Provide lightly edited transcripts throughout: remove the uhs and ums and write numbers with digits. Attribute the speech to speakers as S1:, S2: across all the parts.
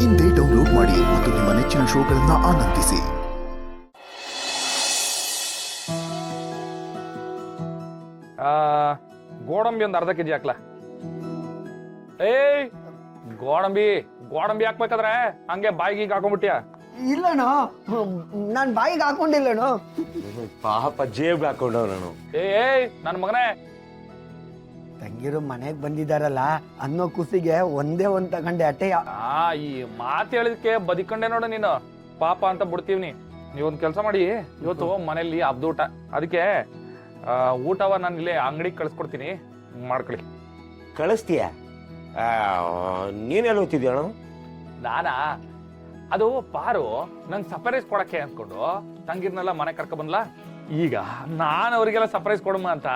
S1: ಇಂದೇ ಡೌನ್ಲೋಡ್ ಮಾಡಿ ಮತ್ತು ನಿಮ್ಮ ನೆಚ್ಚಿನ ಶೋಗಳನ್ನು ಆನಂದಿಸಿ.
S2: ಗೋಡಂಬಿ ಒಂದು ಅರ್ಧ ಕೆಜಿ ಹಾಕ್ಲಾ? ಏಯ್ ಗೋಡಂಬಿ ಗೋಡಂಬಿ ಹಾಕ್ಬೇಕಾದ್ರೆ ಹಂಗೆ ಬಾಯಿಗೆ ಹಾಕೊಂಡ್ಬಿಟ್ಯಾ?
S3: ಇಲ್ಲಣ್ಣ, ನಾನ್ ಬಾಯಿಗೆ ಹಾಕೊಂಡಿಲ್ಲಣ್ಣ.
S4: ಪಾಪ ಜೇಬ್ ಹಾಕೊಂಡವನು.
S2: ಏಯ್ ನನ್ ಮಗನೇ,
S3: ತಂಗಿರು ಮನೆಗ್ ಬಂದಿದಾರಲ್ಲ ಅನ್ನೋ ಖುಷಿಗೆ ಒಂದೇ ಒಂದ್ ತಗೊಂಡೆ ಅಟ್ಟೆ.
S2: ಈ ಮಾತು ಹೇಳಿದಕ್ಕೆ ಬದಿಕೊಂಡೆ ನೋಡು ನೀನು. ಪಾಪ ಅಂತ ಬಿಡ್ತೀವಿ. ನೀವೊಂದ್ ಕೆಲಸ ಮಾಡಿ, ಇವತ್ತು ಮನೇಲಿ ಹಬ್ದ ಊಟ, ಅದಕ್ಕೆ ಊಟವ ನಾನು ಇಲ್ಲೇ ಅಂಗಡಿಗೆ ಕಳ್ಸ್ಕೊಡ್ತೀನಿ, ಮಾಡ್ಕೊಳ್ಳಿ.
S4: ಕಳಿಸ್ತೀಯ? ನೀನೆಲ್ಲ ಓದ್ತಿದ್ಯಣ?
S2: ನಾನಾ? ಅದು ಪಾರು ನಂಗೆ ಸರ್ಪ್ರೈಸ್ ಕೊಡಕ್ಕೆ ಅನ್ಕೊಂಡು ತಂಗಿರ್ನೆಲ್ಲ ಮನೆ ಕರ್ಕ ಬಂದ್ಲ. ಈಗ ನಾನು ಅವ್ರಿಗೆಲ್ಲ ಸರ್ಪ್ರೈಸ್ ಕೊಡಮ್ಮ ಅಂತ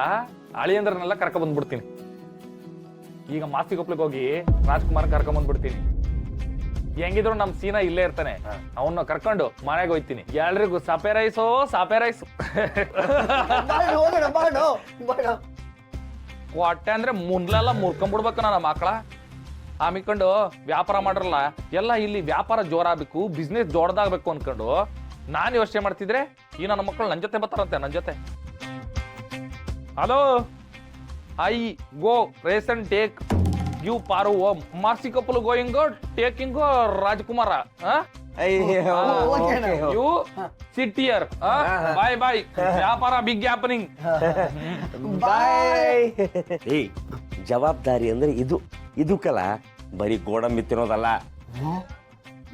S2: ಅಳಿಯಂದ್ರನ್ನೆಲ್ಲ ಕರ್ಕ ಬಂದ್ಬಿಡ್ತೀನಿ. ಈಗ ಮಾಸ್ತಿಗೊಪ್ಲಿಗೆ ಹೋಗಿ ರಾಜ್ಕುಮಾರ್ ಕರ್ಕೊಂಡ್ ಬಂದ್ಬಿಡ್ತೀನಿ. ಹೆಂಗಿದ್ರು ನಮ್ ಸೀನಾ ಇಲ್ಲೇ ಇರ್ತಾನೆ, ಅವನ್ನ ಕರ್ಕೊಂಡು ಮನೆಗೆ ಹೋಯ್ತೀನಿ. ಎಲ್ರಿಗೂ ಸರ್ಪ್ರೈಸು ಸರ್ಪ್ರೈಸ್. ಹೊಟ್ಟೆ ಅಂದ್ರೆ ಮುಂದ್ಲೆಲ್ಲ ಮುರ್ಕೊಂಡ್ಬಿಡ್ಬೇಕು ನನ್ನ ಮಕ್ಕಳ. ಆಮಿಕೊಂಡು ವ್ಯಾಪಾರ ಮಾಡ್ರಲ್ಲ ಎಲ್ಲ, ಇಲ್ಲಿ ವ್ಯಾಪಾರ ಜೋರಾಗಬೇಕು, ಬಿಸ್ನೆಸ್ ದೊಡ್ಡದಾಗಬೇಕು ಅನ್ಕೊಂಡು ನಾನು ಯೋಚನೆ ಮಾಡ್ತಿದ್ರೆ ಈ ನನ್ನ ಮಕ್ಕಳು ನನ್ನ ಜೊತೆ ಬರ್ತಾರಂತೆ. ನನ್ನ ಜೊತೆ hello, I go race and take you ಪಾರು ಓಮ್. ಮಾರ್ಸಿ couple going taking Rajkumar. You sit here. Bye bye. ವ್ಯಾಪಾರ ಬಿಗ್ ಹ್ಯಾಪನಿಂಗ್.
S4: ಬಾಯ್. ಏಯ್, ಜವಾಬ್ದಾರಿ ಅಂದ್ರೆ ಇದು ಕಲ, ಬರೀ ಗೋಡಂಬಿ ತಿನ್ನೋದಲ್ಲ.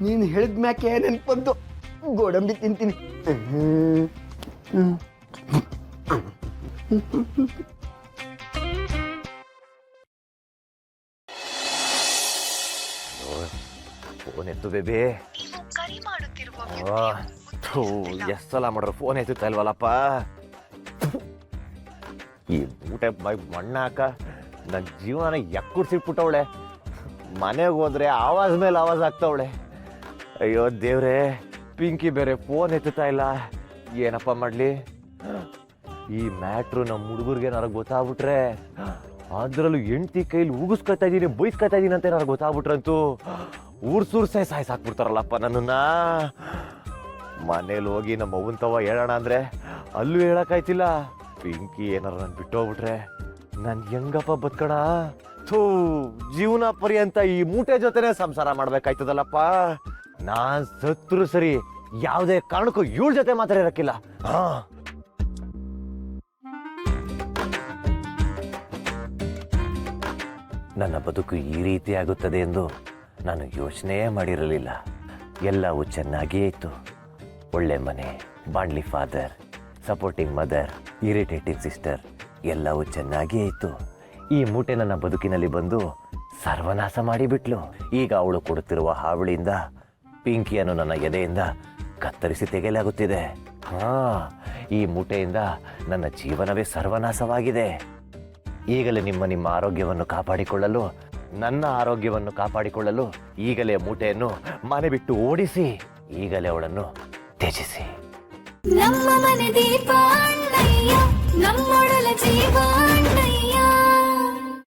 S3: ನೀನ್ ಹೇಳಿದ ಮ್ಯಾಕೆ ನೆನ್ಪಂತು ಗೋಡಂಬಿ ತಿಂತೀನಿ.
S4: ಫೋನ್ ಎತ್ತು ಬೇಬಿ. ಎಷ್ಟ್ ಸಲ ಮಾಡ್ರು ಫೋನ್ ಎತ್ತುತ್ತಾ ಇಲ್ವಲ್ಲಪ್ಪ. ಈ ಊಟ ಮಣ್ಣಾಕ ನನ್ನ ಜೀವನ ಎಕ್ಕುಡ್ಸಿಟ್ಬಿಟ್ಟವಳೆ. ಮನೆಗೆ ಹೋದ್ರೆ ಆವಾಜ್ ಮೇಲೆ ಆವಾಜ್ ಆಗ್ತಾವಳೆ. ಅಯ್ಯೋ ದೇವ್ರೆ, ಪಿಂಕಿ ಬೇರೆ ಫೋನ್ ಎತ್ತುತ್ತಾ ಇಲ್ಲ. ಏನಪ್ಪ ಮಾಡ್ಲಿ? ಈ ಮ್ಯಾಟ್ರು ನಮ್ಮ ಹುಡುಗರಿಗೆ ಏನಾರು ಗೊತ್ತಾಗ್ಬಿಟ್ರೆ, ಅದ್ರಲ್ಲೂ ಹೆಂಡತಿ ಕೈಲಿ ಉಗಿಸ್ಕೊತಾ ಇದೀನಿ, ಬೈಸ್ಕೊತಾ ಇದೀನಿ ಅಂತ ಏನಾರು ಗೊತ್ತಾಗ್ಬಿಟ್ರಂತೂ ಊರ್ಸೂರ್ಸೆ ಸಾಯಿಸಾಕ್ಬಿಡ್ತಾರಲ್ಲಪ್ಪ ನನ್ನನ್ನ. ಮನೇಲಿ ಹೋಗಿ ನಮ್ಮ ಅವ್ವಂತವ ಹೇಳೋಣ ಅಂದ್ರೆ ಅಲ್ಲೂ ಹೇಳಕ್ಕಾಯ್ತಿಲ್ಲ. ಪಿಂಕಿ ಏನಾರು ನಾನು ಬಿಟ್ಟೋಗ್ಬಿಟ್ರೆ ನಾನು ಹೆಂಗಪ್ಪ ಬದುಕಣ? ಥೂ, ಜೀವನ ಪರ್ಯಂತ ಈ ಮೂಟೆ ಜೊತೆನೆ ಸಂಸಾರ ಮಾಡ್ಬೇಕಾಯ್ತದಲ್ಲಪ್ಪ. ನಾನ್ ಸತ್ರು ಸರಿ, ಯಾವುದೇ ಕಾರಣಕ್ಕೂ ಇವಳ ಜೊತೆ ಮಾತ್ರ ಇರಕ್ಕಿಲ್ಲ. ನನ್ನ ಬದುಕು ಈ ರೀತಿ ಆಗುತ್ತದೆ ಎಂದು ನಾನು ಯೋಚನೆ ಮಾಡಿರಲಿಲ್ಲ. ಎಲ್ಲವೂ ಚೆನ್ನಾಗಿಯೇ ಇತ್ತು. ಒಳ್ಳೆ ಮನೆ, ಬಾಂಡ್ಲಿ father, supporting mother, irritating sister, ಎಲ್ಲವೂ ಚೆನ್ನಾಗಿಯೇ ಇತ್ತು. ಈ ಮೂಟೆ ನನ್ನ ಬದುಕಿನಲ್ಲಿ ಬಂದು ಸರ್ವನಾಶ ಮಾಡಿಬಿಟ್ಲು. ಈಗ ಅವಳು ಕೊಡುತ್ತಿರುವ ಹಾವಳಿಯಿಂದ ಪಿಂಕಿಯನ್ನು ನನ್ನ ಎದೆಯಿಂದ ಕತ್ತರಿಸಿ ತೆಗೆಯಲಾಗುತ್ತಿದೆ. ಈ ಮೂಟೆಯಿಂದ ನನ್ನ ಜೀವನವೇ ಸರ್ವನಾಶವಾಗಿದೆ. ಈಗಲೇ ನಿಮ್ಮ ಆರೋಗ್ಯವನ್ನು ಕಾಪಾಡಿಕೊಳ್ಳಲು, ನನ್ನ ಆರೋಗ್ಯವನ್ನು ಕಾಪಾಡಿಕೊಳ್ಳಲು ಈಗಲೇ ಮೂಟೆಯನ್ನು ಮನೆ ಬಿಟ್ಟು ಓಡಿಸಿ, ಈಗಲೇ ಅವಳನ್ನು ತ್ಯಜಿಸಿ.
S5: ನಮ್ಮ ಮನೆ ದೀಪ ಅಣ್ಣಯ್ಯ, ನಮ್ಮೊಡಲ ಜೀವ ಅಣ್ಣಯ್ಯ.